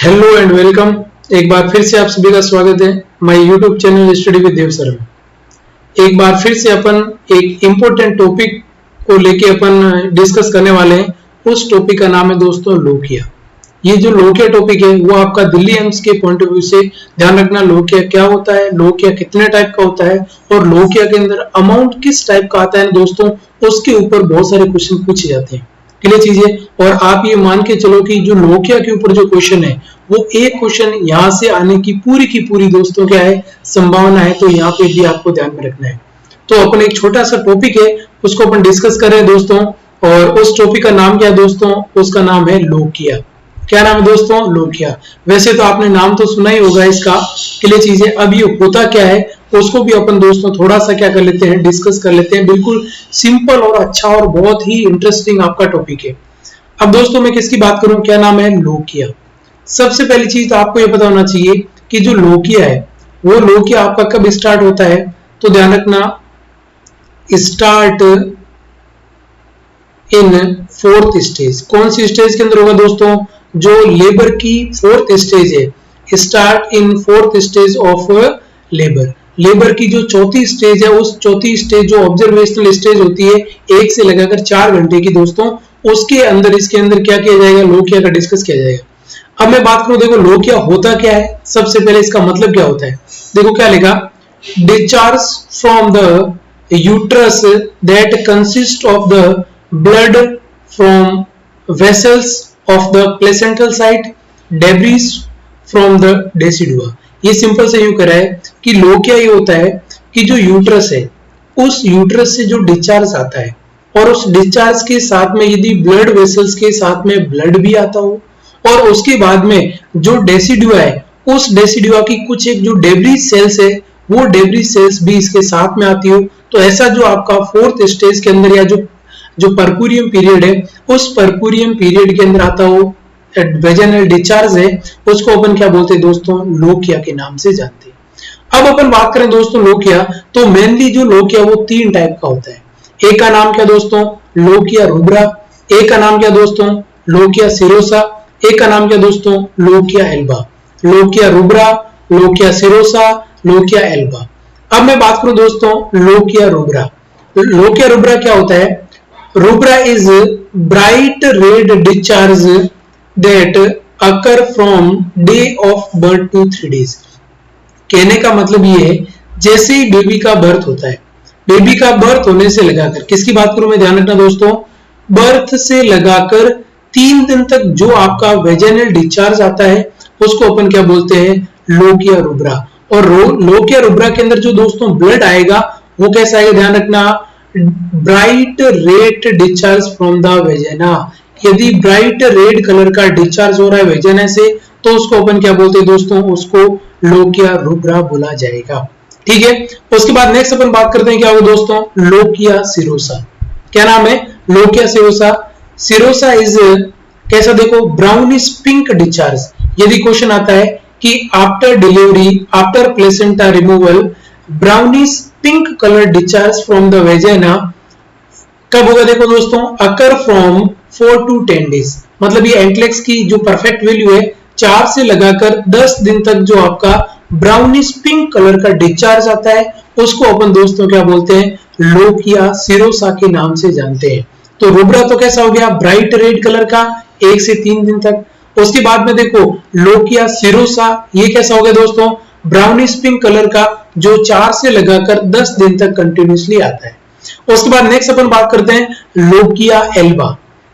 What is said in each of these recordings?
Hello and welcome. एक बार फिर से आप सभी का स्वागत है my YouTube channel study with Dev sir में। एक बार फिर से अपन एक इम्पोर्टेंट टॉपिक को लेके अपन डिस्कस करने वाले हैं। उस टॉपिक का नाम है दोस्तों लोकिया। ये जो लोकिया टॉपिक है वो आपका दिल्ली एम्स के पॉइंट ऑफ व्यू से ध्यान रखना। लोकिया क्या होता है, लोकिया कितने टाइप का होता है और लोकिया के अंदर अमाउंट किस टाइप का आता है दोस्तों, उसके ऊपर बहुत सारे क्वेश्चन पूछे जाते हैं। क्लियर चीजें। और आप ये मान के चलो कि जो लोकिया के ऊपर जो क्वेश्चन है वो एक क्वेश्चन यहाँ से आने की पूरी दोस्तों क्या है, संभावना है। तो यहाँ पे भी आपको ध्यान में रखना है। तो अपन एक छोटा सा टॉपिक है उसको अपन डिस्कस कर रहे हैं दोस्तों। और उस टॉपिक का नाम क्या है दोस्तों, उसका नाम है लोकिया। क्या नाम है दोस्तों, लोकिया। वैसे तो आपने नाम तो सुना ही होगा इसका। क्लियर चीजें। अब ये होता क्या है उसको भी अपन दोस्तों थोड़ा सा क्या कर लेते हैं, डिस्कस कर लेते हैं। बिल्कुल सिंपल और अच्छा और बहुत ही इंटरेस्टिंग आपका टॉपिक है। अब दोस्तों मैं किसकी बात करूं, क्या नाम है, लोकिया। सबसे पहली चीज तो आपको ये पता होना चाहिए कि जो लोकिया है वो लोकिया आपका कब स्टार्ट होता है। तो ध्यान रखना, स्टार्ट इन फोर्थ स्टेज। कौन सी स्टेज के अंदर होगा दोस्तों, जो लेबर की फोर्थ स्टेज है। Start in fourth stage of labour. Labour की जो चौथी स्टेज है, उस चौथी स्टेज जो ऑब्जर्वेशनल स्टेज होती है 1 से लगाकर 4 घंटे की दोस्तों, उसके अंदर इसके अंदर क्या किया जाएगा, लोकिया का डिस्कस किया जाएगा। अब मैं बात करूं, देखो लोकिया होता क्या है। सबसे पहले इसका मतलब क्या होता है, देखो क्या लिखा, discharge from the uterus that consist of the blood from vessels of the placental site, debris from the decidua। ये सिंपल से यूं करा है कि लोकिया ये होता है कि जो यूट्रस है उस यूट्रस से जो डिस्चार्ज आता है और उस डिस्चार्ज के साथ में यदि ब्लड वेसल्स के साथ में ब्लड भी आता हो और उसके बाद में जो डेसिडुआ है उस डेसिडुआ की कुछ एक जो डेब्रिज सेल्स है वो डेब्रिज सेल्स भी इसके साथ में आती हो, तो ऐसा जो आपका फोर्थ स्टेज के अंदर या जो परक्यूरियम पीरियड है उस परक्यूरियम पीरियड के अंदर आता हो वेजाइनल डिस्चार्ज है, उसको अपन क्या बोलते हैं दोस्तों, लोकिया के नाम से जानते हैं। अब अपन बात करें दोस्तों लोकिया, तो मेनली जो लोकिया वो 3 टाइप का होता है। एक का नाम क्या दोस्तों, लोकिया रुब्रा। एक का नाम क्या दोस्तों, लोकिया सिरोसा। एक का नाम क्या दोस्तों, lochia Elba. Lochia rubra, lochia serosa, lochia Elba. अब मैं बात करूं दोस्तों लोकिया रुब्रा। लोकिया रुब्रा क्या होता है, rubra is bright red discharge that occur from day of birth to 3 days। कहने का मतलब ये है जैसे ही बेबी का बर्थ होता है, बेबी का बर्थ होने से लगाकर, किसकी बात करूं मैं, ध्यान रखना दोस्तों, बर्थ से लगाकर 3 दिन तक जो आपका वेजाइनल डिस्चार्ज आता है उसको अपन क्या बोलते हैं, लोकिया रुब्रा। और लोकिया रुब्रा के अंदर जो दोस्तों ब्लड आएगा वो कैसा आएगा, ध्यान रखना, bright red discharge from the vagina. यदि ब्राइट रेड कलर का डिस्चार्ज हो रहा है वेजाइना से तो उसको अपन क्या बोलते हैं दोस्तों, उसको लोकिया रुब्रा बोला जाएगा। ठीक है। उसके बाद नेक्स्ट अपन बात करते हैं क्या होगा दोस्तों, लोकिया सिरोसा। क्या नाम है, लोकिया सिरोसा। सिरोसा इज कैसा, देखो, ब्राउनिश पिंक डिस्चार्ज। यदि क्वेश्चन आता है कि after delivery, after placenta removal, brownish pink colour discharge from the vagina कब होगा, देखो दोस्तों, अकर फ्रॉम 4 to 10 डेज। मतलब ये एंटलेक्स की जो परफेक्ट वैल्यू है 4 से लगाकर 10 दिन तक जो आपका ब्राउनिश पिंक कलर का डिस्चार्ज आता है उसको अपन दोस्तों क्या बोलते हैं, लोकिया सिरोसा के नाम से जानते हैं। तो रुब्रा तो कैसा हो गया, ब्राइट रेड कलर का 1 से 3 दिन तक। उसके बाद में देखो लोकिया सिरोसा, ये कैसा हो गया दोस्तों, ब्राउनिश पिंक कलर का जो 4 से लगाकर 10 दिन तक कंटिन्यूसली आता है। उसके बाद नेक्स्ट अपन बात करते हैं लोकिया एल्बा।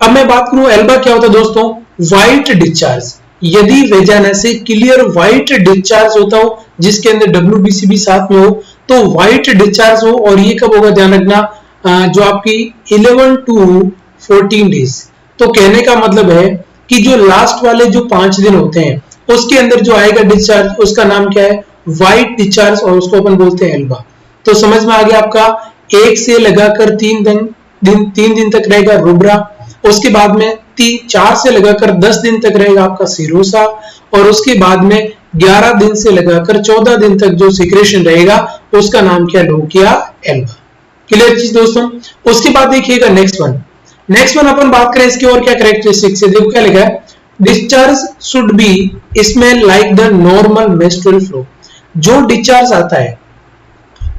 अब मैं बात करूं एल्बा क्या होता है दोस्तों, व्हाइट डिस्चार्ज। यदि वेजाइना से क्लियर व्हाइट डिस्चार्ज होता हो जिसके अंदर डब्ल्यूबीसी भी साथ में हो तो व्हाइट डिस्चार्ज हो, और ये कब होगा, ध्यान रखना, जो आपकी 11 to 14 डेज। तो कहने का मतलब है कि जो लास्ट वाले जो 5 दिन होते हैं उसके अंदर जो आएगा डिस्चार्ज उसका नाम क्या है, व्हाइट डिस्चार्ज, और उसको अपन बोलते हैं एल्बा। तो समझ में आ गया आपका, 1 से लगाकर 3 दिन तक रहेगा रुब्रा। उसके बाद में 4 से लगाकर 10 दिन तक रहेगा आपका सिरोसा, और उसके बाद में 11 दिन से लगाकर 14 दिन तक जो सिक्रेशन रहेगा उसका नाम क्या, लोकिया एल्बा। क्लियर चीज दोस्तों। उसके बाद देखिएगा नेक्स्ट वन अपन बात करें इसकी और क्या कैरेक्टरिस्टिक्स है। देखो क्या लिखा है, discharge should be smell like the normal menstrual flow. जो डिस्चार्ज आता है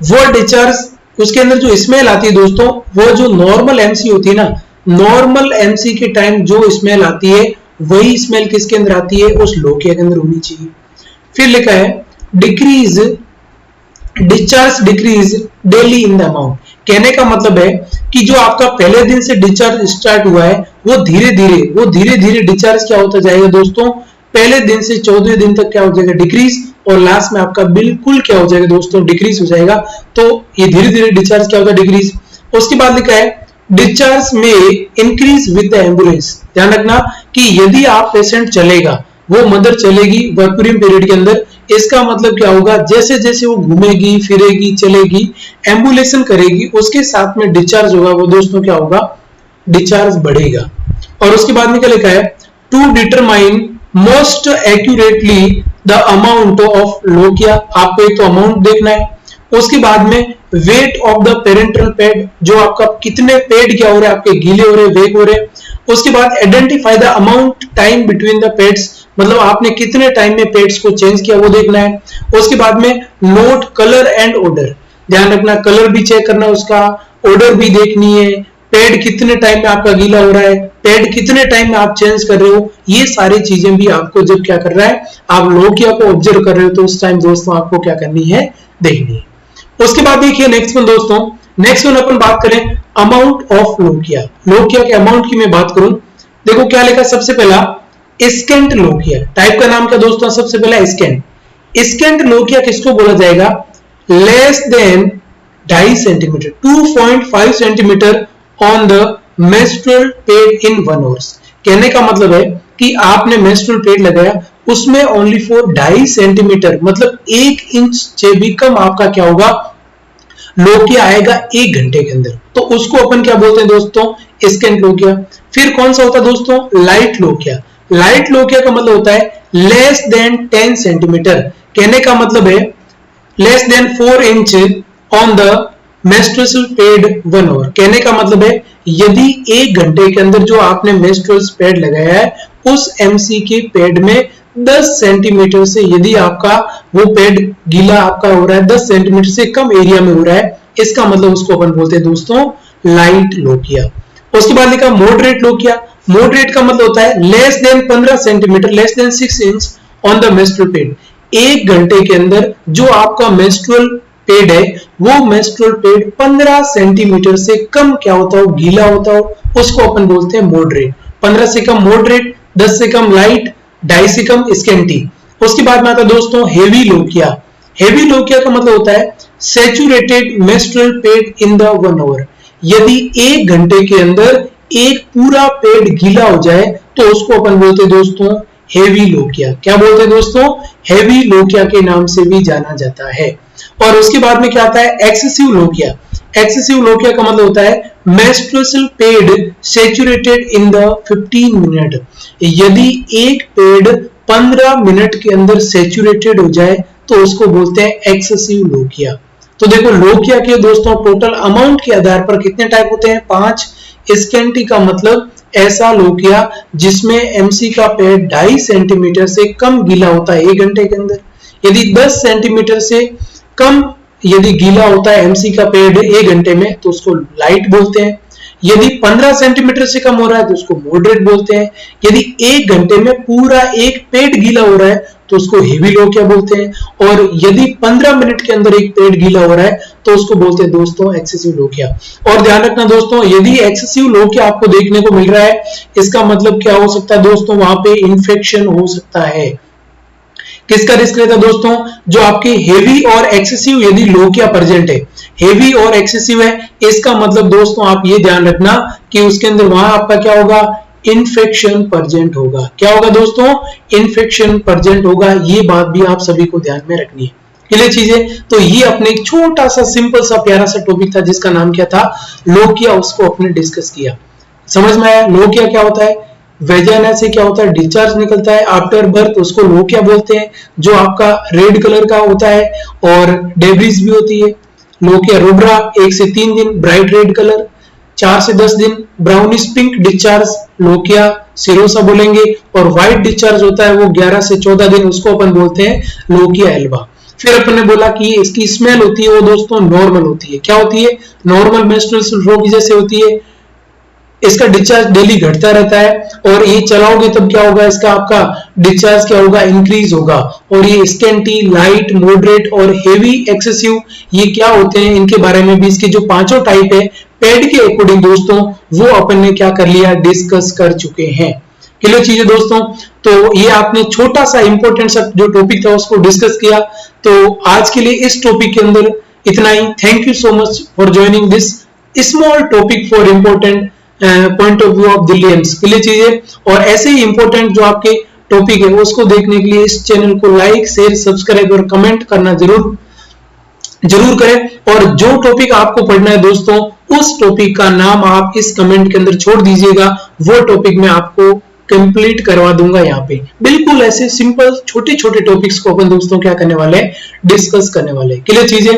वो डिस्चार्ज, उसके अंदर जो स्मेल आती है दोस्तों, वो जो नॉर्मल एमसी होती है ना, नॉर्मल एमसी के टाइम जो स्मेल आती है वही स्मेल किसके अंदर आती है, उस लोकिया के अंदर होनी चाहिए। फिर लिखा है decrease, discharge decrease daily in the amount. कहने का मतलब है कि जो आपका पहले दिन से डिस्चार्ज स्टार्ट हुआ है वो धीरे धीरे डिस्चार्ज क्या होता जाएगा दोस्तों, पहले दिन से 14वें दिन तक क्या हो जाएगा, डिक्रीज, और लास्ट में आपका बिल्कुल क्या हो जाएगा दोस्तों, डिक्रीज हो जाएगा। तो ये धीरे धीरे डिस्चार्ज क्या होता है, डिक्रीज। उसके बाद लिखा है डिस्चार्ज में इंक्रीज विद द एम्बुलेंस। ध्यान रखना कि यदि आप पेशेंट चलेगा, वो मदर चलेगी वर्कुरियम पीरियड के अंदर, इसका मतलब क्या होगा, जैसे जैसे वो घूमेगी फिरेगी चलेगी एम्बुलेशन करेगी, उसके साथ में डिस्चार्ज होगा वो दोस्तों क्या होगा, डिस्चार्ज बढ़ेगा। और उसके बाद में क्या लिखा है, to determine most accurately the amount of lochia. आपको एक तो अमाउंट देखना है, उसके बाद में weight of the parental pad, जो आपका कितने पैड क्या हो रहे हैं, आपके गीले हो रहे हैं, वेग हो रहे हैं। उसके बाद identify the amount time between the pads, मतलब आपने कितने टाइम में पैड्स को चेंज किया वो देखना है। उसके बाद में नोट कलर एंड ऑर्डर, ध्यान रखना कलर भी चेक करना है उसका, ऑर्डर भी देखनी है, पैड कितने टाइम में आपका गीला हो रहा है, पैड कितने टाइम में आप चेंज कर रहे हो, ये सारी चीजें भी आपको जब क्या कर रहा है, आप लोकिया को ऑब्जर्व कर रहे हो तो उस टाइम दोस्तों आपको क्या करनी है, देखनी है। उसके बाद देखिए नेक्स्ट वन दोस्तों, नेक्स्ट वन अपन बात करें अमाउंट ऑफ लोकिया। लोकिया के अमाउंट की मैं बात करूं, देखो क्या लिखा, सबसे पहला स्केंट लोकिया। टाइप का नाम क्या दोस्तों, सबसे पहला स्केंट। स्केंट लोकिया किसको बोला जाएगा, less than 2.5 centimetre, 2.5 centimetre on the menstrual pad in 1 hour. कहने का मतलब है कि आपने मेंस्ट्रुअल पैड लगाया, उसमें ओनली फॉर 2.5 सेंटीमीटर मतलब 1 इंच से भी कम आपका क्या होगा, लोकिया आएगा 1 घंटे के अंदर, तो उसको अपन क्या बोलते हैं दोस्तों, स्केंट लोकिया। फिर कौन सा होता है दोस्तों, लाइट लोकिया। लाइट लोकिया का मतलब होता है लेस देन 10 सेंटीमीटर। कहने का मतलब है less than 4 inch on the menstrual pad 1 hour. कहने का मतलब है यदि 1 घंटे के अंदर जो आपने मेंस्ट्रुअल पैड लगाया है उस एमसी के पैड में 10 सेंटीमीटर से यदि आपका वो पैड गीला आपका हो रहा है, 10 सेंटीमीटर से कम एरिया में हो रहा है, इसका मतलब उसको अपन बोलते हैं दोस्तों लाइट लोकिया। उसके बाद लिखा मॉडरेट लोकिया। मॉडरेट का मतलब होता है less then 15 centimetre, less than 6 inch on the menstrual pad. 1 घंटे के अंदर जो आपका मेंस्ट्रुअल पैड है वो मेंस्ट्रुअल पैड 15 सेंटीमीटर से कम क्या होता हो, गीला होता हो, उसको अपन बोलते हैं मॉडरेट। 15 से कम मॉडरेट, 10 से कम लाइट, 2.5 से कम स्केंटी। उसके बाद में आता है दोस्तों हेवी लोकिया। हेवी लोकिया का मतलब होता है saturated menstrual pad in the 1 hour. यदि 1 घंटे के अंदर एक पूरा पैड गीला हो जाए तो उसको अपन बोलते हैं दोस्तों हेवी लोकिया। क्या बोलते हैं दोस्तों, हेवी लोकिया के नाम से भी जाना जाता है। और उसके बाद में क्या आता है एक्सेसिव लोकिया। एक्सेसिव लोकिया का मतलब होता है menstrual pad saturated in the 15 minute. यदि एक पैड 15 मिनट के अंदर सैचुरेटेड हो जाए तो उसको बोलते हैं एक्सेसिव लोकिया। तो देखो लोकिया के दोस्तों टोटल अमाउंट के आधार पर कितने टाइप होते हैं, 5। स्केंटी का मतलब ऐसा लोकिया जिसमें एमसी का पैड 2.5 सेंटीमीटर से कम गीला होता है 1 घंटे के अंदर। यदि 10 सेंटीमीटर से कम यदि गीला होता है एमसी का पैड 1 घंटे में तो उसको लाइट बोलते हैं। यदि 15 सेंटीमीटर से कम हो रहा है तो उसको मॉडरेट बोलते हैं। यदि 1 घंटे में पूरा एक पैड गीला हो रहा है तो उसको हेवी लोकिया बोलते हैं। और यदि 15 मिनट के अंदर एक पैड गीला हो रहा है तो उसको बोलते हैं दोस्तों एक्सेसिव लोकिया। और ध्यान रखना दोस्तों, यदि एक्सेसिव लोकिया आपको देखने को मिल रहा है इसका मतलब क्या हो सकता है दोस्तों, वहां पे इंफेक्शन हो सकता है। किसका रिस्क रहता है दोस्तों, जो आपके हेवी और एक्सेसिव यदि लोकिया प्रेजेंट है, हेवी और एक्सेसिव है, इसका मतलब दोस्तों आप ये ध्यान रखना कि उसके अंदर वहां आपका क्या होगा, इन्फेक्शन प्रेजेंट होगा। क्या होगा दोस्तों, इन्फेक्शन प्रेजेंट होगा। ये बात भी आप सभी को ध्यान में रखनी है। क्लियर चीजें। तो ये अपने एक छोटा सा सिंपल सा प्यारा सा टॉपिक था जिसका नाम क्या था, लोकिया, उसको अपने डिस्कस किया। समझ में आया लोकिया क्या होता है, वेजाइना से क्या होता है, डिस्चार्ज निकलता है आफ्टर बर्थ, उसको लोकिया बोलते हैं, जो आपका रेड कलर का होता है और डेब्रिस भी होती है। लोकिया रूब्रा 1 से 3 दिन, ब्राइट रेड कलर। 4 से 10 दिन brownish pink discharge lochia serosa बोलेंगे, और व्हाइट डिस्चार्ज होता है वो 11 से 14 दिन, उसको अपन बोलते हैं लोकिया एल्बा। फिर अपन ने बोला कि इसकी स्मेल होती है वो दोस्तों नॉर्मल होती है। क्या होती है? नॉर्मल मेंस्ट्रुअल फ्लो की जैसे होती है। इसका डिस्चार्ज डेली घटता रहता है, और ये चलाओगे तब क्या होगा, इसका आपका डिस्चार्ज क्या होगा, इंक्रीज होगा। और ये स्केंटी, लाइट, मॉडरेट और हेवी एक्सेसिव, ये क्या होते हैं, इनके बारे में भी इसके जो पांचों टाइप है पेड के अकॉर्डिंग दोस्तों वो अपन ने क्या कर लिया, डिस्कस कर चुके हैं। क्लियर चीज है दोस्तों। तो ये आपने छोटा सा इंपॉर्टेंट सा जो टॉपिक था उसको डिस्कस किया। तो आज के लिए इस टॉपिक के अंदर इतना ही। Thank you so much for joining this small topic for important point of view of Delhi AIIMS. Clear चीजें। और ऐसे ही इंपॉर्टेंट जो आपके टॉपिक है उसको देखने के लिए इस चैनल को लाइक, शेयर, सब्सक्राइब और कमेंट करना जरूर करें। और जो टॉपिक आपको पढ़ना है दोस्तों उस टॉपिक का नाम आप इस कमेंट के अंदर छोड़ दीजिएगा, वो टॉपिक मैं आपको कंप्लीट करवा दूंगा। यहाँ पे बिल्कुल ऐसे सिंपल छोटे छोटे टॉपिक्स को अपन दोस्तों क्या करने वाले हैं, डिस्कस करने वाले हैं। क्लियर चीजें।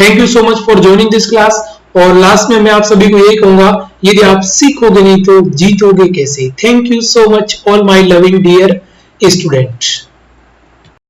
Thank you so much for joining this class. और लास्ट में मैं आप सभी को यही कहूंगा, यदि आप सीखोगे नहीं तो जीतोगे कैसे। Thank you so much all my loving dear student.